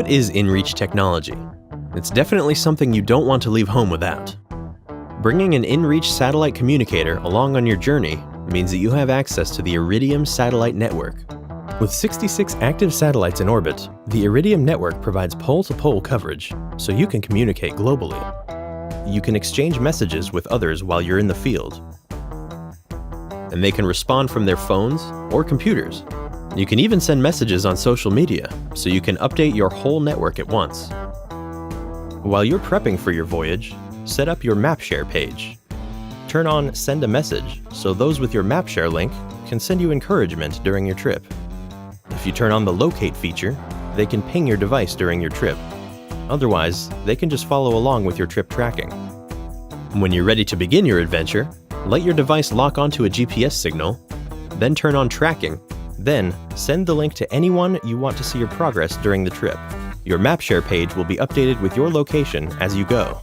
What is inReach technology? It's definitely something you don't want to leave home without. Bringing an inReach satellite communicator along on your journey means that you have access to the Iridium satellite network. With 66 active satellites in orbit, the Iridium network provides pole-to-pole coverage, so you can communicate globally. You can exchange messages with others while you're in the field, and they can respond from their phones or computers. You can even send messages on social media, so you can update your whole network at once. While you're prepping for your voyage, set up your MapShare page. Turn on Send a Message, so those with your MapShare link can send you encouragement during your trip. If you turn on the Locate feature, they can ping your device during your trip. Otherwise, they can just follow along with your trip tracking. When you're ready to begin your adventure, let your device lock onto a GPS signal, then turn on tracking. Then, send the link to anyone you want to see your progress during the trip. Your MapShare page will be updated with your location as you go.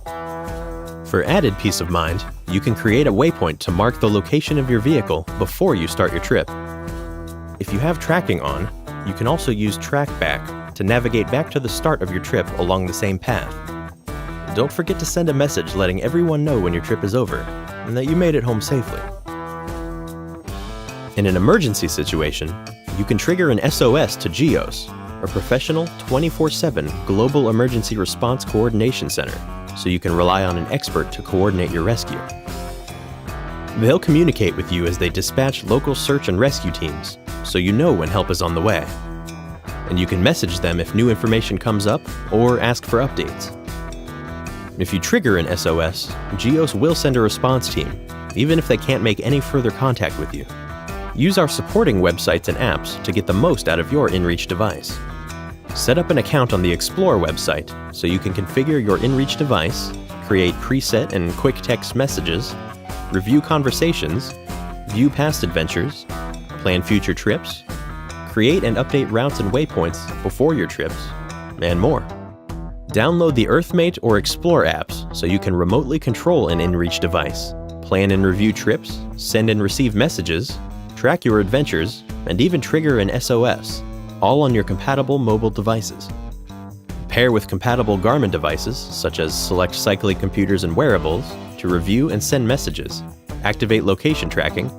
For added peace of mind, you can create a waypoint to mark the location of your vehicle before you start your trip. If you have tracking on, you can also use TrackBack to navigate back to the start of your trip along the same path. Don't forget to send a message letting everyone know when your trip is over and that you made it home safely. In an emergency situation, you can trigger an SOS to GEOS, a professional 24/7 global emergency response coordination center, so you can rely on an expert to coordinate your rescue. They'll communicate with you as they dispatch local search and rescue teams, so you know when help is on the way. And you can message them if new information comes up or ask for updates. If you trigger an SOS, GEOS will send a response team, even if they can't make any further contact with you. Use our supporting websites and apps to get the most out of your inReach device. Set up an account on the Explore website so you can configure your inReach device, create preset and quick text messages, review conversations, view past adventures, plan future trips, create and update routes and waypoints before your trips, and more. Download the EarthMate or Explore apps so you can remotely control an inReach device, plan and review trips, send and receive messages, track your adventures, and even trigger an SOS, all on your compatible mobile devices. Pair with compatible Garmin devices, such as select cycling computers and wearables, to review and send messages, activate location tracking,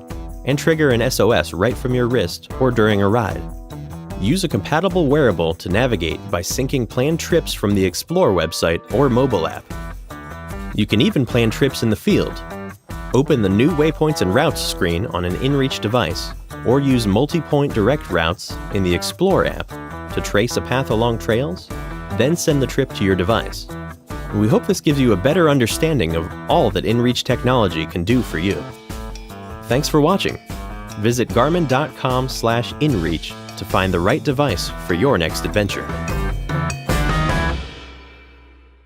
and trigger an SOS right from your wrist or during a ride. Use a compatible wearable to navigate by syncing planned trips from the Explore website or mobile app. You can even plan trips in the field. Open the New Waypoints and Routes screen on an inReach device, or use multi-point direct routes in the Explore app to trace a path along trails, then send the trip to your device. We hope this gives you a better understanding of all that inReach technology can do for you. Thanks for watching. Visit garmin.com/inReach to find the right device for your next adventure.